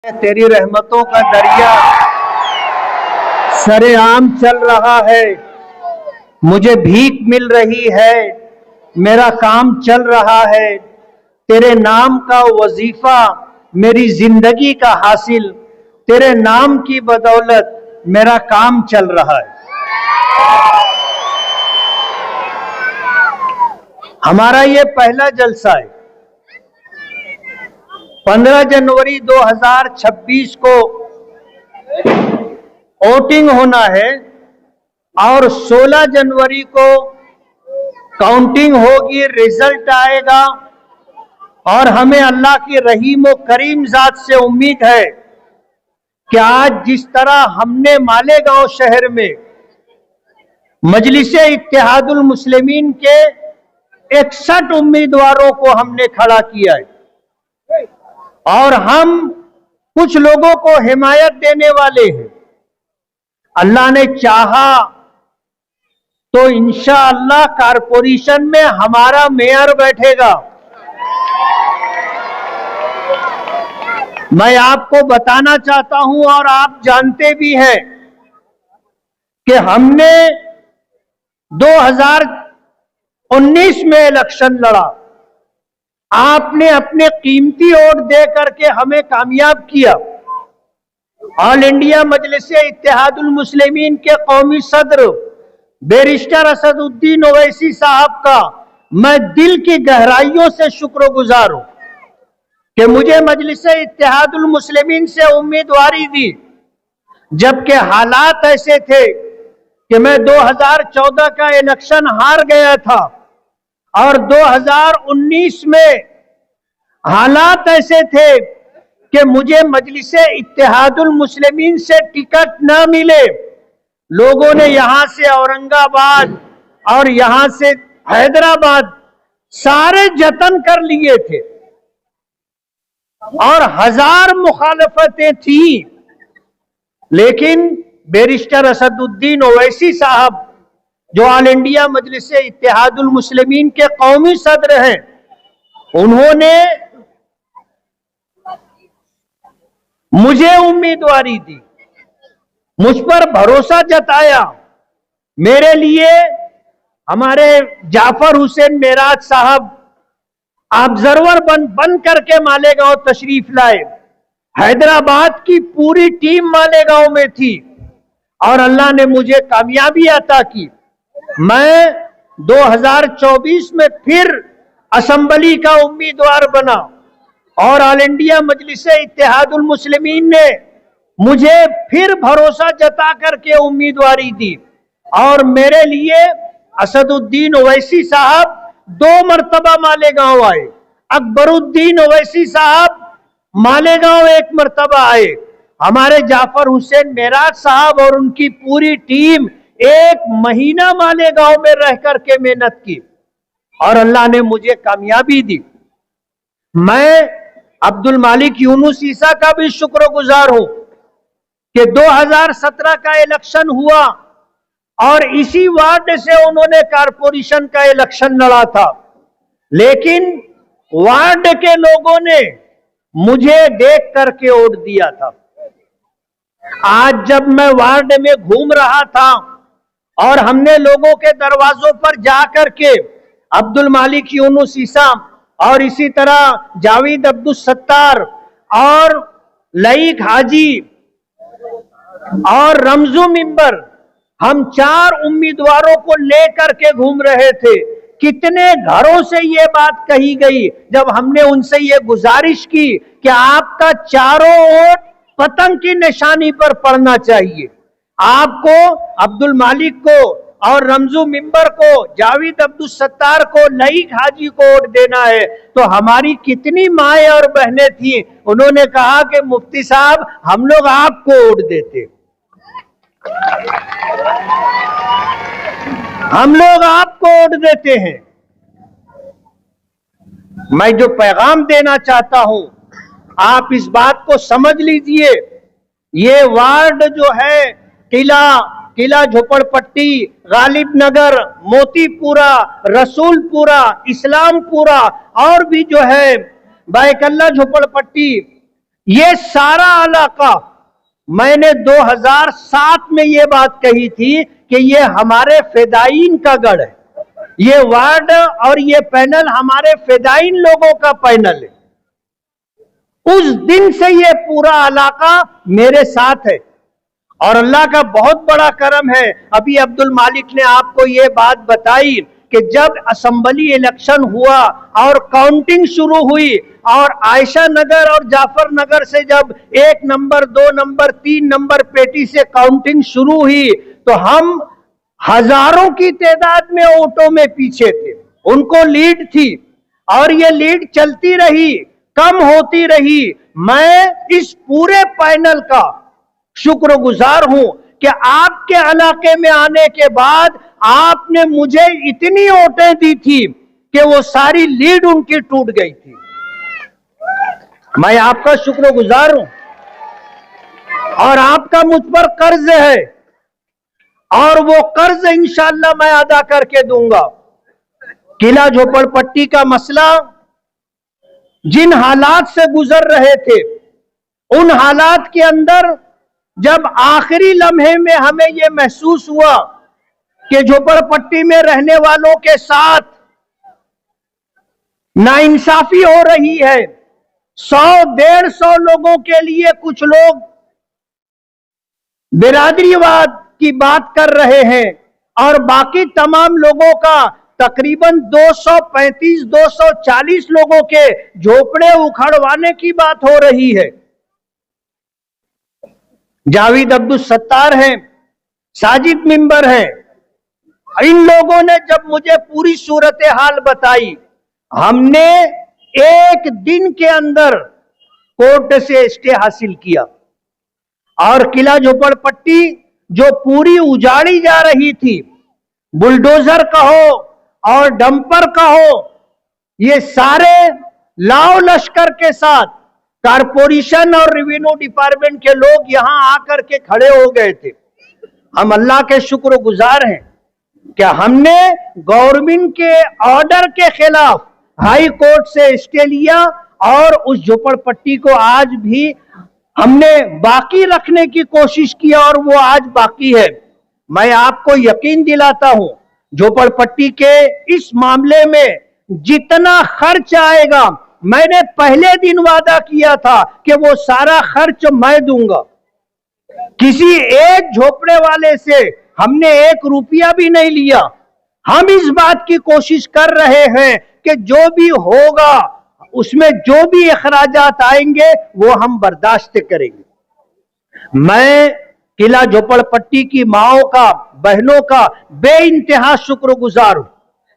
तेरी रहमतों का दरिया सरेआम चल रहा है, मुझे भीख मिल रही है, मेरा काम चल रहा है। तेरे नाम का वजीफा मेरी जिंदगी का हासिल, तेरे नाम की बदौलत मेरा काम चल रहा है। हमारा ये पहला जलसा है। 15 जनवरी 2026 को वोटिंग होना है और 16 जनवरी को काउंटिंग होगी, रिजल्ट आएगा। और हमें अल्लाह की रहीम और करीम जात से उम्मीद है कि आज जिस तरह हमने मालेगांव शहर में मजलिसे इत्तेहादुल मुस्लिमीन के 61 उम्मीदवारों को हमने खड़ा किया है और हम कुछ लोगों को हिमायत देने वाले हैं। अल्लाह ने चाहा तो इंशाअल्लाह कारपोरेशन में हमारा मेयर बैठेगा। मैं आपको बताना चाहता हूं और आप जानते भी हैं कि हमने 2019 में इलेक्शन लड़ा, आपने अपने कीमती वोट दे करके हमें कामयाब किया। ऑल इंडिया मजलिसे इत्तेहादुल मुस्लिमीन के कौमी सदर बैरिस्टर असदुद्दीन ओवैसी साहब का मैं दिल की गहराइयों से शुक्रगुजार हूं कि मुझे मजलिसे इत्तेहादुल मुस्लिमीन से उम्मीदवारी दी, जबकि हालात ऐसे थे कि मैं 2014 का इलेक्शन हार गया था और 2019 में हालात ऐसे थे कि मुझे मजलिसे इत्तेहादुल मुस्लिमीन से टिकट न मिले। लोगों ने यहां से औरंगाबाद और यहां से हैदराबाद सारे जतन कर लिए थे और 1000 मुखालफतें थी, लेकिन बैरिस्टर असदुद्दीन ओवैसी साहब जो ऑल इंडिया मजलिसे इत्तेहादुल मुस्लिमीन के कौमी सदर हैं, उन्होंने मुझे उम्मीदवारी दी, मुझ पर भरोसा जताया। मेरे लिए हमारे जाफर हुसैन मेराज साहब ऑब्जर्वर बन करके मालेगांव तशरीफ लाए। हैदराबाद की पूरी टीम मालेगांव में थी और अल्लाह ने मुझे कामयाबी अता की। मैं 2024 में फिर असेंबली का उम्मीदवार बना और ऑल इंडिया मजलिसे इत्तेहादुल मुस्लिमीन ने मुझे फिर भरोसा जता करके उम्मीदवारी दी और मेरे लिए असदुद्दीन ओवैसी साहब 2 मरतबा मालेगांव आए, अकबरुद्दीन ओवैसी साहब मालेगांव 1 मरतबा आए, हमारे जाफर हुसैन मेराज साहब और उनकी पूरी टीम 1 महीना मालेगांव में रह करके मेहनत की और अल्लाह ने मुझे कामयाबी दी। मैं अब्दुल मालिक यूनुस ईसा का भी शुक्रगुजार हूं कि 2017 का इलेक्शन हुआ और इसी वार्ड से उन्होंने कारपोरेशन का इलेक्शन लड़ा था, लेकिन वार्ड के लोगों ने मुझे देख करके वोट दिया था। आज जब मैं वार्ड में घूम रहा था और हमने लोगों के दरवाजों पर जाकर के अब्दुल मालिक यूनुस ईसा और इसी तरह जावेद अब्दुल सत्तार और लईक हाजी और रमजू मिंबर, हम 4 उम्मीदवारों को लेकर के घूम रहे थे। कितने घरों से ये बात कही गई जब हमने उनसे ये गुजारिश की कि आपका चारों वोट पतंग की निशानी पर पड़ना चाहिए, आपको अब्दुल मालिक को और रमजू मिंबर को, जावेद अब्दुल सत्तार को, लईक हाजी को वोट देना है। तो हमारी कितनी माएं और बहनें थी, उन्होंने कहा कि मुफ्ती साहब हम लोग आपको वोट देते, हम लोग आपको वोट देते हैं। मैं जो पैगाम देना चाहता हूं, आप इस बात को समझ लीजिए। ये वार्ड जो है किला झोपड़पट्टी, गालिब नगर, मोतीपुरा, रसूलपुरा, इस्लामपुरा और भी जो है बैकल्ला झोपड़पट्टी, ये सारा इलाका, मैंने 2007 में ये बात कही थी कि ये हमारे फिदायीन का गढ़ है, ये वार्ड और ये पैनल हमारे फिदायीन लोगों का पैनल है। उस दिन से ये पूरा इलाका मेरे साथ है और अल्लाह का बहुत बड़ा करम है। अभी अब्दुल मालिक ने आपको ये बात बताई कि जब असेंबली इलेक्शन हुआ और काउंटिंग शुरू हुई और आयशा नगर और जाफर नगर से जब 1 नंबर 2 नंबर 3 नंबर पेटी से काउंटिंग शुरू हुई तो हम हजारों की तादाद में वोटों में पीछे थे, उनको लीड थी और ये लीड चलती रही, कम होती रही। मैं इस पूरे पैनल का शुक्रगुजार हूं कि आपके इलाके में आने के बाद आपने मुझे इतनी वोटें दी थी कि वो सारी लीड उनकी टूट गई थी। मैं आपका शुक्रगुजार हूं और आपका मुझ पर कर्ज है और वो कर्ज इंशाअल्लाह मैं अदा करके दूंगा। किला झोपड़पट्टी का मसला, जिन हालात से गुजर रहे थे, उन हालात के अंदर जब आखिरी लम्हे में हमें यह महसूस हुआ कि झोपड़पट्टी में रहने वालों के साथ नाइंसाफी हो रही है, 100-150 लोगों के लिए कुछ लोग बिरादरीवाद की बात कर रहे हैं और बाकी तमाम लोगों का तकरीबन 235-240 लोगों के झोपड़े उखड़वाने की बात हो रही है। जावेद अब्दुल सत्तार हैं, साजिद मेंबर हैं, इन लोगों ने जब मुझे पूरी सूरत हाल बताई, हमने एक दिन के अंदर कोर्ट से स्टे हासिल किया और किला झोपड़पट्टी जो पूरी उजाड़ी जा रही थी, बुलडोजर कहो और डंपर कहो, ये सारे लाव लश्कर के साथ कारपोरेशन और रेवेन्यू डिपार्टमेंट के लोग यहां आकर के खड़े हो गए थे। हम अल्लाह के शुक्रगुजार हैं कि हमने गवर्नमेंट के ऑर्डर के खिलाफ हाई कोर्ट से स्टे लिया और उस झोपड़पट्टी को आज भी हमने बाकी रखने की कोशिश की और वो आज बाकी है। मैं आपको यकीन दिलाता हूं, झोपड़पट्टी के इस मामले में जितना खर्च आएगा, मैंने पहले दिन वादा किया था कि वो सारा खर्च मैं दूंगा। किसी एक झोपड़े वाले से हमने 1 रुपया भी नहीं लिया। हम इस बात की कोशिश कर रहे हैं कि जो भी होगा उसमें जो भी अखराजात आएंगे वो हम बर्दाश्त करेंगे। मैं किला झोपड़पट्टी की माओं का, बहनों का बेइंतहा शुक्रगुजार हूं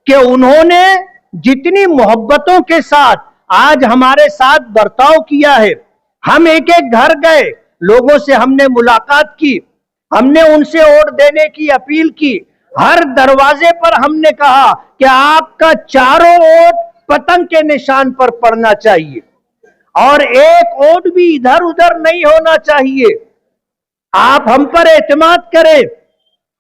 कि उन्होंने जितनी मोहब्बतों के साथ आज हमारे साथ बर्ताव किया है। हम एक एक घर गए, लोगों से हमने मुलाकात की, हमने उनसे वोट देने की अपील की। हर दरवाजे पर हमने कहा कि आपका चारों वोट पतंग के निशान पर पड़ना चाहिए और एक वोट भी इधर उधर नहीं होना चाहिए। आप हम पर एतमाद करें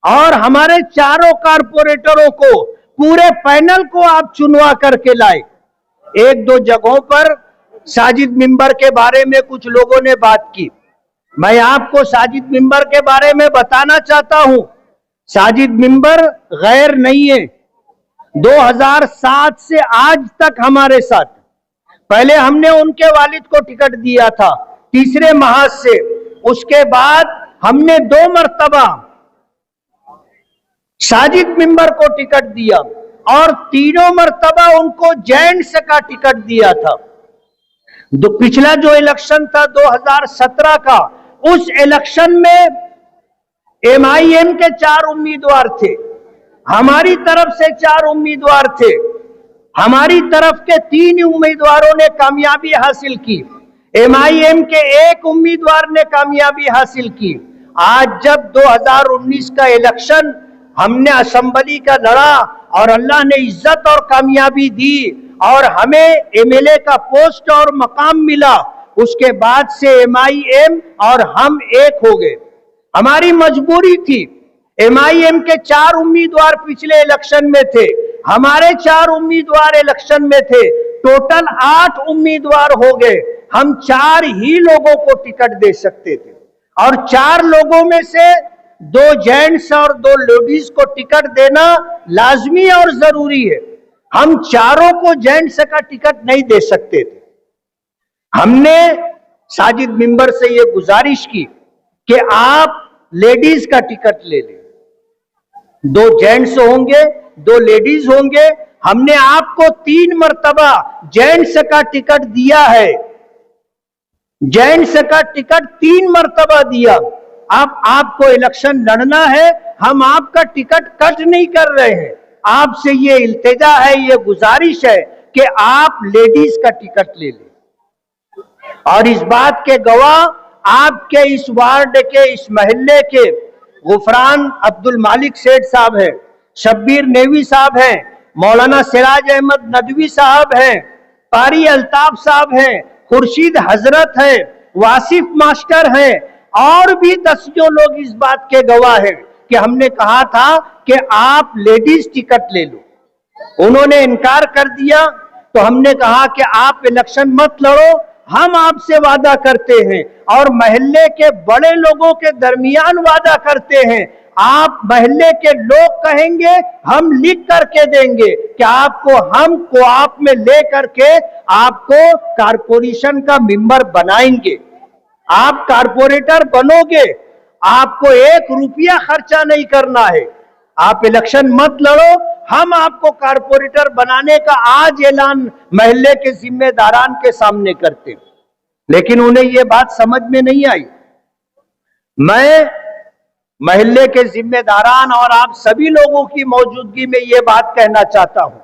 और हमारे चारों कारपोरेटरों को, पूरे पैनल को आप चुनवा करके लाए। 1-2 जगहों पर साजिद मेंबर के बारे में कुछ लोगों ने बात की। मैं आपको साजिद मेंबर के बारे में बताना चाहता हूं, साजिद मेंबर गैर नहीं है। 2007 से आज तक हमारे साथ, पहले हमने उनके वालिद को टिकट दिया था तीसरे महाज से, उसके बाद हमने 2 मर्तबा साजिद मेंबर को टिकट दिया और तीनों मर्तबा उनको जेंट्स का टिकट दिया था। पिछला जो इलेक्शन था 2017 का, उस इलेक्शन में MIM के 4 उम्मीदवार थे, हमारी तरफ से 4 उम्मीदवार थे। हमारी तरफ के 3 उम्मीदवारों ने कामयाबी हासिल की, MIM के 1 उम्मीदवार ने कामयाबी हासिल की। आज जब 2019 का इलेक्शन हमने असेंबली का लड़ा और अल्लाह ने इज्जत और कामयाबी दी और हमें MLA का पोस्ट और मकाम मिला, उसके बाद से MIM और हम एक हो गए। हमारी मजबूरी थी। MIM के 4 उम्मीदवार पिछले इलेक्शन में थे, हमारे 4 उम्मीदवार इलेक्शन में थे, टोटल 8 उम्मीदवार हो गए। हम 4 ही लोगों को टिकट दे सकते थे, और 4 लोगों में से 2 जेंट्स और 2 लेडीज को टिकट देना लाजमी और जरूरी है। हम चारों को जेंट्स का टिकट नहीं दे सकते थे। हमने साजिद मिंबर से यह गुजारिश की कि आप लेडीज का टिकट ले लें, 2 जेंट्स होंगे 2 लेडीज होंगे। हमने आपको 3 मर्तबा जेंट्स का टिकट दिया है, जेंट्स का टिकट 3 मर्तबा दिया। अब आपको इलेक्शन लड़ना है, हम आपका टिकट कट नहीं कर रहे हैं। आपसे ये इल्तिजा है, ये गुजारिश है कि आप लेडीज का टिकट ले लें। और इस बात के गवाह आपके इस वार्ड के, इस महल्ले के गुफरान अब्दुल मालिक सेठ साहब हैं, शब्बीर नेवी साहब हैं, मौलाना सिराज अहमद नदवी साहब हैं, कारी अल्ताफ साहब हैं, खुर्शीद हजरत हैं, वासिफ मास्टर हैं, और भी 10 लोग इस बात के गवाह हैं कि हमने कहा था कि आप लेडीज टिकट ले लो। उन्होंने इनकार कर दिया, तो हमने कहा कि आप इलेक्शन मत लड़ो, हम आपसे वादा करते हैं और महल्ले के बड़े लोगों के दरमियान वादा करते हैं, आप महल्ले के लोग कहेंगे हम लिख करके देंगे कि आपको हम कोऑप में ले करके आपको कारपोरेशन का मेंबर बनाएंगे। आप कारपोरेटर बनोगे, आपको 1 रुपया खर्चा नहीं करना है। आप इलेक्शन मत लड़ो, हम आपको कारपोरेटर बनाने का आज ऐलान महल्ले के जिम्मेदारान के सामने करते। लेकिन उन्हें यह बात समझ में नहीं आई। मैं महल्ले के जिम्मेदारान और आप सभी लोगों की मौजूदगी में यह बात कहना चाहता हूं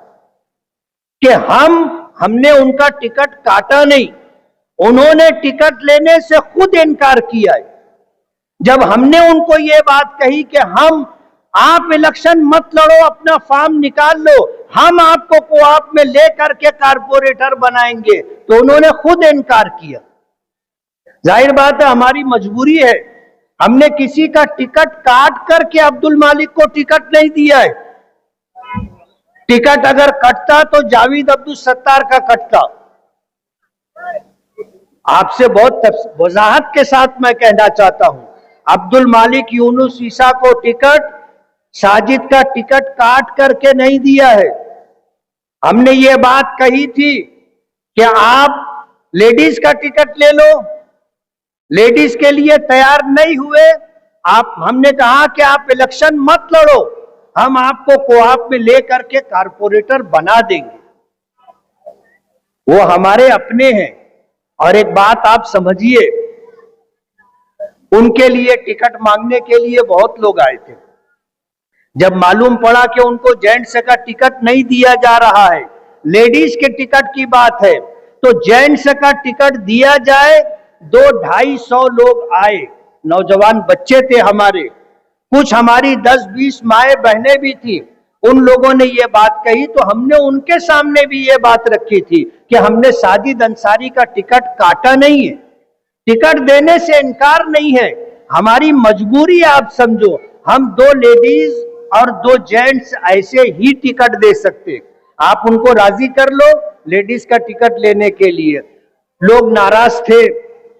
कि हमने उनका टिकट काटा नहीं, उन्होंने टिकट लेने से खुद इनकार किया है। जब हमने उनको यह बात कही कि आप इलेक्शन मत लड़ो, अपना फॉर्म निकाल लो, हम आपको कोऑप में लेकर के कारपोरेटर बनाएंगे, तो उन्होंने खुद इनकार किया। जाहिर बात है हमारी मजबूरी है, हमने किसी का टिकट काट करके अब्दुल मालिक को टिकट नहीं दिया है। टिकट अगर कटता तो जावेद अब्दुल सत्तार का कटता। आपसे बहुत वजाहत के साथ मैं कहना चाहता हूं, अब्दुल मालिक यूनुस ईसा को टिकट साजिद का टिकट काट करके नहीं दिया है। हमने ये बात कही थी कि आप लेडीज का टिकट ले लो, लेडीज के लिए तैयार नहीं हुए, हमने कहा कि आप इलेक्शन मत लड़ो, हम आपको कोऑप में लेकर के कारपोरेटर बना देंगे। वो हमारे अपने हैं। और एक बात आप समझिए, उनके लिए टिकट मांगने के लिए बहुत लोग आए थे। जब मालूम पड़ा कि उनको जेंट्स का टिकट नहीं दिया जा रहा है, लेडीज के टिकट की बात है, तो जेंट्स का टिकट दिया जाए। 200-250 लोग आए, नौजवान बच्चे थे हमारे, कुछ हमारी 10-20 माए बहनें भी थी। उन लोगों ने ये बात कही तो हमने उनके सामने भी ये बात रखी थी कि हमने साजिद अंसारी का टिकट काटा नहीं है, टिकट देने से इनकार नहीं है, हमारी मजबूरी आप समझो। हम 2 लेडीज और 2 जेंट्स ऐसे ही टिकट दे सकते, आप उनको राजी कर लो लेडीज का टिकट लेने के लिए। लोग नाराज थे,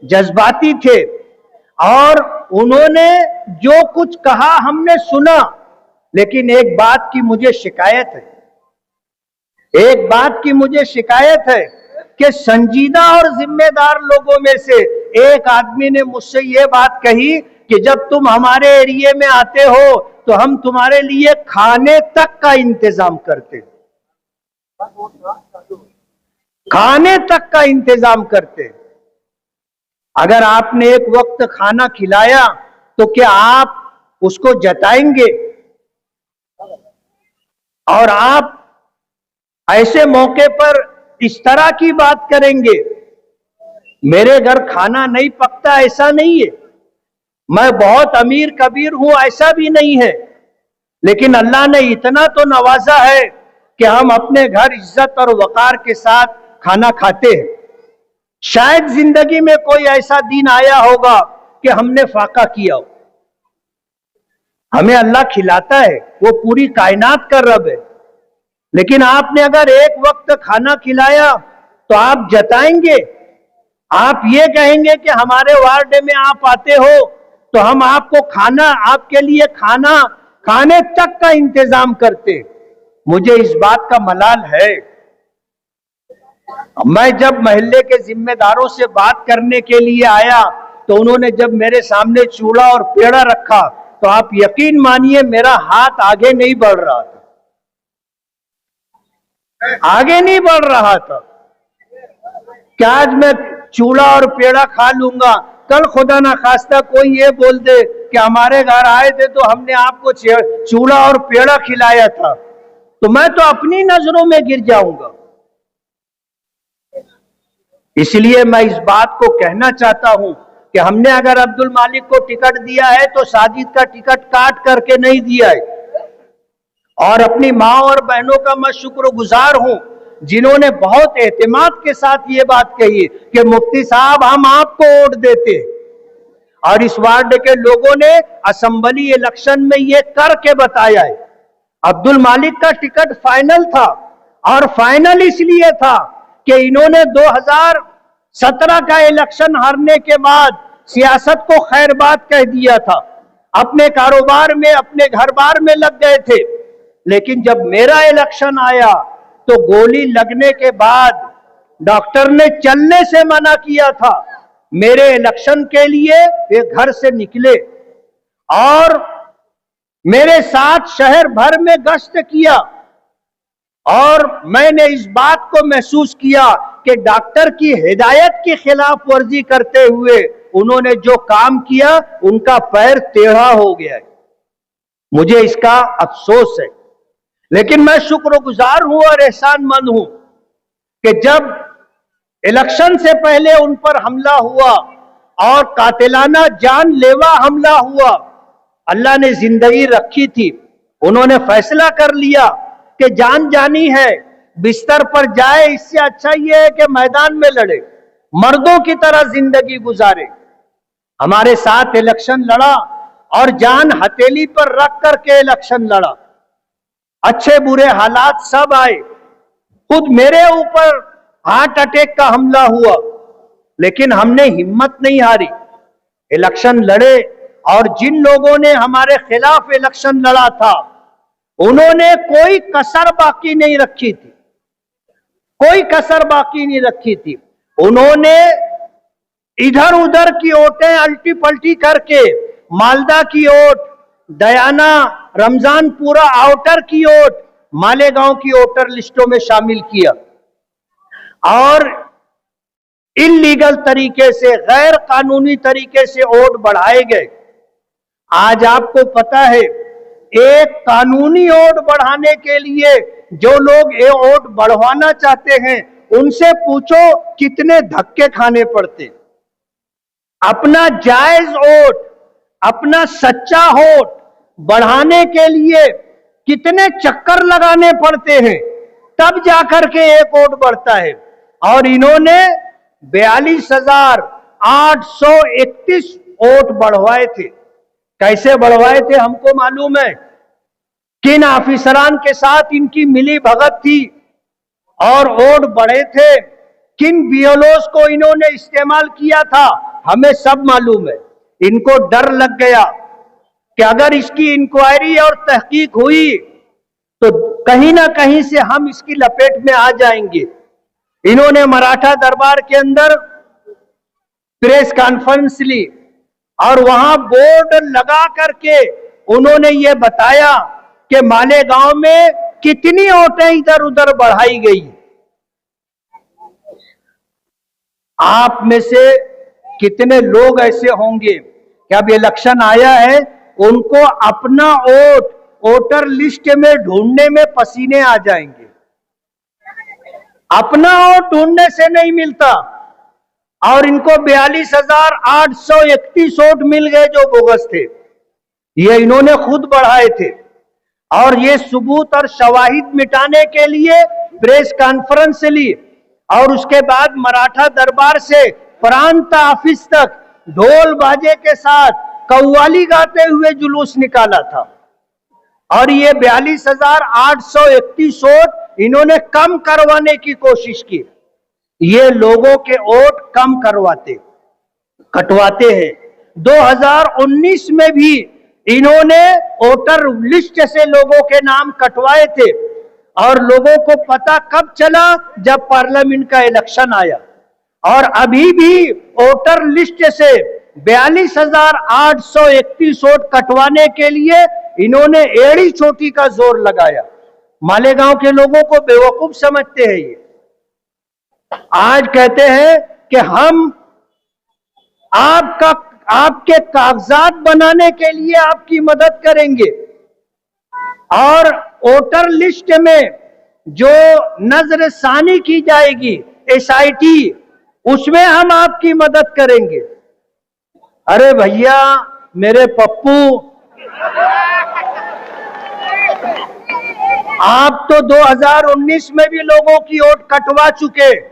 जज्बाती थे, और उन्होंने जो कुछ कहा हमने सुना। लेकिन एक बात की मुझे शिकायत है, एक बात की मुझे शिकायत है कि संजीदा और जिम्मेदार लोगों में से एक आदमी ने मुझसे यह बात कही कि जब तुम हमारे एरिया में आते हो तो हम तुम्हारे लिए खाने तक का इंतजाम करते, खाने तक का इंतजाम करते। अगर आपने एक वक्त खाना खिलाया तो क्या आप उसको जताएंगे? और आप ऐसे मौके पर इस तरह की बात करेंगे, मेरे घर खाना नहीं पकता ऐसा नहीं है, मैं बहुत अमीर कबीर हूं ऐसा भी नहीं है, लेकिन अल्लाह ने इतना तो नवाजा है कि हम अपने घर इज्जत और वकार के साथ खाना खाते हैं। शायद जिंदगी में कोई ऐसा दिन आया होगा कि हमने फाका किया हो। हमें अल्लाह खिलाता है, वो पूरी कायनात का रब है, लेकिन आपने अगर एक वक्त खाना खिलाया तो आप जताएंगे, आप ये कहेंगे कि हमारे वार्ड में आप आते हो तो हम आपको खाना, आपके लिए खाना, खाने तक का इंतजाम करते। मुझे इस बात का मलाल है। मैं जब मोहल्ले के जिम्मेदारों से बात करने के लिए आया तो उन्होंने जब मेरे सामने चूल्हा और पेड़ा रखा तो आप यकीन मानिए मेरा हाथ आगे नहीं बढ़ रहा था, आगे नहीं बढ़ रहा था। क्या आज मैं चूल्हा और पेड़ा खा लूंगा, कल खुदा ना खास्ता कोई ये बोल दे कि हमारे घर आए थे तो हमने आपको चूल्हा और पेड़ा खिलाया था, तो मैं तो अपनी नजरों में गिर जाऊंगा। इसलिए मैं इस बात को कहना चाहता हूं कि हमने अगर अब्दुल मालिक को टिकट दिया है तो साजिद का टिकट काट करके नहीं दिया है। और अपनी माँ और बहनों का मैं शुक्रगुजार हूं जिन्होंने बहुत एहतिमाद के साथ ये बात कही कि मुफ्ती साहब हम आपको वोट देते। और इस वार्ड के लोगों ने असेंबली इलेक्शन में ये करके बताया है। अब्दुल मालिक का टिकट फाइनल था, और फाइनल इसलिए था कि इन्होंने 2017 का इलेक्शन हारने के बाद सियासत को खैरबाद कह दिया था, अपने कारोबार में, अपने घर बार में लग गए थे। लेकिन जब मेरा इलेक्शन आया तो गोली लगने के बाद डॉक्टर ने चलने से मना किया था। मेरे इलेक्शन के लिए वे घर से निकले और मेरे साथ शहर भर में गश्त किया, और मैंने इस बात को महसूस किया कि डॉक्टर की हिदायत की खिलाफ वर्जी करते हुए उन्होंने जो काम किया उनका पैर टेढ़ा हो गया है। मुझे इसका अफसोस है, लेकिन मैं शुक्रगुजार हूं और एहसानमंद हूं कि जब इलेक्शन से पहले उन पर हमला हुआ और कातिलाना जानलेवा हमला हुआ, अल्लाह ने जिंदगी रखी थी। उन्होंने फैसला कर लिया कि जान जानी है, बिस्तर पर जाए, इससे अच्छा यह है कि मैदान में लड़े, मर्दों की तरह जिंदगी गुजारे। हमारे साथ इलेक्शन लड़ा और जान हथेली पर रख करके इलेक्शन लड़ा। अच्छे बुरे हालात सब आए, खुद मेरे ऊपर हार्ट अटैक का हमला हुआ, लेकिन हमने हिम्मत नहीं हारी, इलेक्शन लड़े। और जिन लोगों ने हमारे खिलाफ इलेक्शन लड़ा था उन्होंने कोई कसर बाकी नहीं रखी थी, कोई कसर बाकी नहीं रखी थी। उन्होंने इधर उधर की वोटें अल्टी पल्टी करके मालदा की वोट, दयाना, रमजानपुरा आउटर की वोट मालेगांव की वोटर लिस्टों में शामिल किया, और इल्लीगल तरीके से, गैर कानूनी तरीके से वोट बढ़ाए गए। आज आपको पता है, एक कानूनी वोट बढ़ाने के लिए जो लोग ये वोट बढ़वाना चाहते हैं उनसे पूछो कितने धक्के खाने पड़ते। अपना जायज वोट, अपना सच्चा वोट बढ़ाने के लिए कितने चक्कर लगाने पड़ते हैं, तब जाकर के एक वोट बढ़ता है। और इन्होंने 42,831 वोट बढ़वाए थे। कैसे बढ़वाए थे हमको मालूम है, किन ऑफिसरान के साथ इनकी मिली भगत थी और वोट बढ़े थे, किन बीएलओस को इन्होंने इस्तेमाल किया था, हमें सब मालूम है। इनको डर लग गया कि अगर इसकी इंक्वायरी और तहकीक हुई तो कहीं ना कहीं से हम इसकी लपेट में आ जाएंगे। इन्होंने मराठा दरबार के अंदर प्रेस कॉन्फ्रेंस ली और वहां बोर्ड लगा करके उन्होंने ये बताया कि मालेगांव में कितनी वोटें इधर उधर बढ़ाई गई। आप में से कितने लोग ऐसे होंगे कि अब इलेक्शन आया है, उनको अपना वोट वोटर लिस्ट में ढूंढने में पसीने आ जाएंगे। अपना वोट ढूंढने से नहीं मिलता, और इनको 42,831 वोट मिल गए जो बोगस थे। ये इन्होंने खुद बढ़ाए थे, और ये सबूत और शवाहिद मिटाने के लिए प्रेस कॉन्फ्रेंस ली, और उसके बाद मराठा दरबार से प्रांत ऑफिस तक ढोल बाजे के साथ कव्वाली गाते हुए जुलूस निकाला था। और ये 42,831 वोट इन्होंने कम करवाने की कोशिश की। ये लोगों के वोट कम कटवाते हैं। 2019 में भी इन्होंने वोटर लिस्ट से लोगों के नाम कटवाए थे और लोगों को पता कब चला, जब पार्लियामेंट का इलेक्शन आया। और अभी भी वोटर लिस्ट से 42,831 वोट कटवाने के लिए इन्होंने एड़ी चोटी का जोर लगाया। मालेगांव के लोगों को बेवकूफ समझते हैं ये। आज कहते हैं कि हम आपके कागजात बनाने के लिए आपकी मदद करेंगे और वोटर लिस्ट में जो नजरसानी की जाएगी SIT, उसमें हम आपकी मदद करेंगे। अरे भैया मेरे पप्पू, आप तो 2019 में भी लोगों की वोट कटवा चुके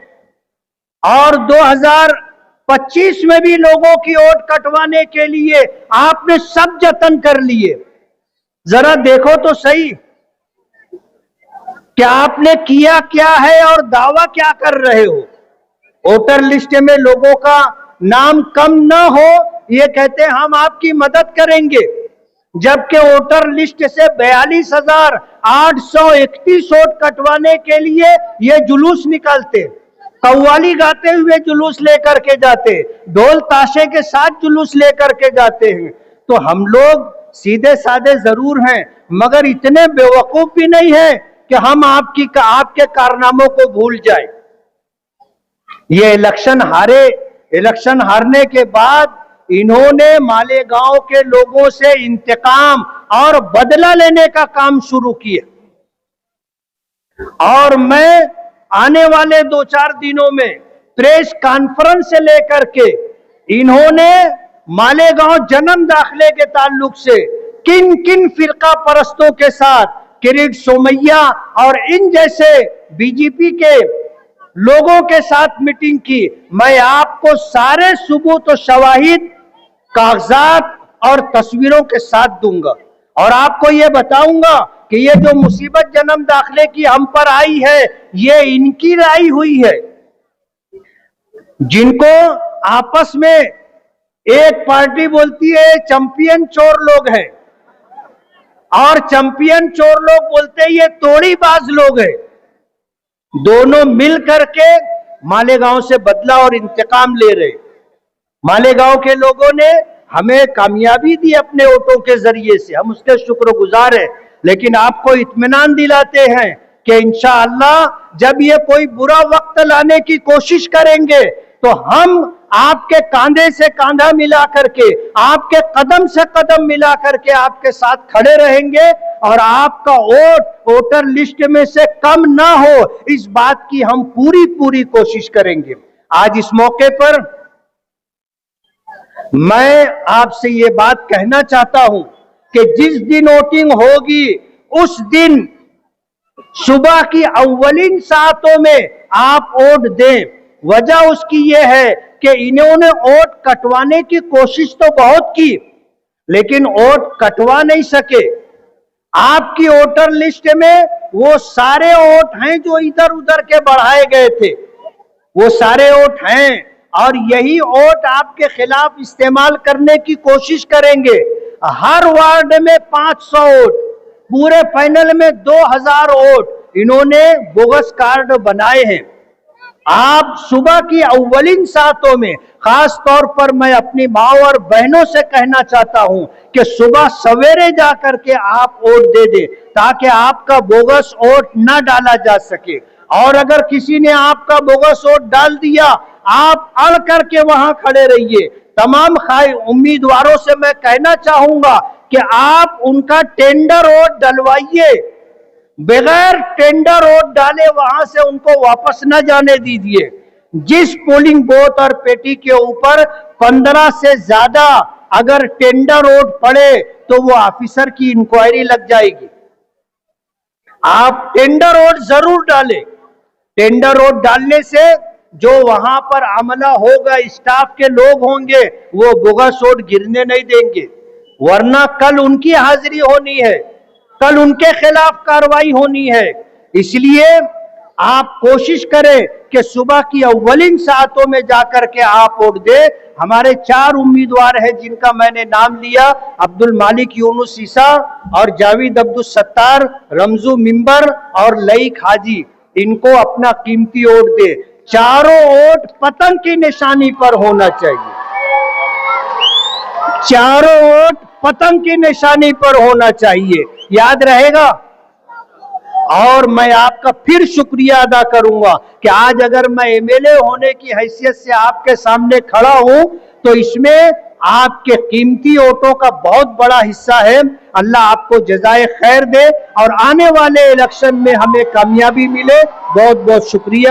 और 2025 में भी लोगों की वोट कटवाने के लिए आपने सब जतन कर लिए। जरा देखो तो सही कि आपने किया क्या है और दावा क्या कर रहे हो। वोटर लिस्ट में लोगों का नाम कम न हो, ये कहते हैं हम आपकी मदद करेंगे, जबकि वोटर लिस्ट से 42,831 वोट कटवाने के लिए ये जुलूस निकालते, कव्वाली गाते हुए जुलूस लेकर के जाते, ढोल ताशे के साथ जुलूस लेकर के जाते हैं। तो हम लोग सीधे साधे जरूर हैं, मगर इतने बेवकूफ भी नहीं है कि हम आपके कारनामों को भूल जाए। ये इलेक्शन हारने के बाद इन्होंने मालेगांव के लोगों से इंतकाम और बदला लेने का काम शुरू किया। और मैं आने वाले 2-4 दिनों में प्रेस कॉन्फ्रेंस से लेकर के इन्होंने मालेगांव जन्म दाखिले के ताल्लुक से किन किन फिरका परस्तों के साथ, किरीट सोमैया और इन जैसे बीजेपी के लोगों के साथ मीटिंग की, मैं आपको सारे सबूत और शवाहिद, कागजात और तस्वीरों के साथ दूंगा और आपको यह बताऊंगा कि ये जो मुसीबत जन्म दाखिले की हम पर आई है, ये इनकी लाई हुई है। जिनको आपस में एक पार्टी बोलती है चैंपियन चोर लोग हैं और चैंपियन चोर लोग बोलते हैं ये तोड़ीबाज लोग हैं, दोनों मिल करके मालेगांव से बदला और इंतकाम ले रहे। मालेगांव के लोगों ने हमें कामयाबी दी अपने वोटों के जरिए से, हम उसके शुक्रगुजार हैं, लेकिन आपको इत्मीनान दिलाते हैं कि इंशाअल्लाह जब ये कोई बुरा वक्त लाने की कोशिश करेंगे तो हम आपके कांधे से कांधा मिला करके, आपके कदम से कदम मिला करके आपके साथ खड़े रहेंगे और आपका वोट वोटर लिस्ट में से कम ना हो, इस बात की हम पूरी कोशिश करेंगे। आज इस मौके पर मैं आपसे ये बात कहना चाहता हूं कि जिस दिन वोटिंग होगी उस दिन सुबह की अव्वलीन सातों में आप वोट दें। वजह उसकी यह है कि इन्होंने वोट कटवाने की कोशिश तो बहुत की, लेकिन वोट कटवा नहीं सके। आपकी वोटर लिस्ट में वो सारे वोट हैं जो इधर उधर के बढ़ाए गए थे, वो सारे वोट हैं और यही वोट आपके खिलाफ इस्तेमाल करने की कोशिश करेंगे। हर वार्ड में 500 वोट, पूरे पैनल में 2000 वोट इन्होंने बोगस कार्ड बनाए हैं। आप सुबह की अव्वलीन सातों में, खास तौर पर मैं अपनी माँ और बहनों से कहना चाहता हूं कि सुबह सवेरे जाकर के आप वोट दे दें ताकि आपका बोगस वोट न डाला जा सके। और अगर किसी ने आपका बोगस वोट डाल दिया, आप अड़ करके वहां खड़े रहिए। तमाम उम्मीदवारों से मैं कहना चाहूंगा कि आप उनका टेंडर वोट डलवाइए, बगैर टेंडर वोट डाले वहां से उनको वापस न जाने दीजिए। जिस पोलिंग बूथ और पेटी के ऊपर 15 से ज्यादा अगर टेंडर वोट पड़े तो वो ऑफिसर की इंक्वायरी लग जाएगी। आप टेंडर वोट जरूर डालें। टेंडर वोट डालने से जो वहां पर अमला होगा, स्टाफ के लोग होंगे, वो बोगस वोट गिरने नहीं देंगे, वरना कल उनकी हाजिरी होनी है, कल उनके खिलाफ कार्रवाई होनी है। इसलिए आप कोशिश करें कि सुबह की अव्वलिन सातों में जाकर के आप वोट दे। हमारे 4 उम्मीदवार हैं जिनका मैंने नाम लिया, अब्दुल मालिक यूनुस ईसा और जावेद अब्दुल सत्तार, रमजू मिंबर और लईक हाजी। इनको अपना कीमती वोट दे। चारों वोट पतंग की निशानी पर होना चाहिए, चारों वोट पतंग की निशानी पर होना चाहिए, याद रहेगा। और मैं आपका फिर शुक्रिया अदा करूंगा कि आज अगर मैं एमएलए होने की हैसियत से आपके सामने खड़ा हूं तो इसमें आपके कीमती वोटों का बहुत बड़ा हिस्सा है। अल्लाह आपको जज़ाए खैर दे और आने वाले इलेक्शन में हमें कामयाबी मिले। बहुत बहुत शुक्रिया।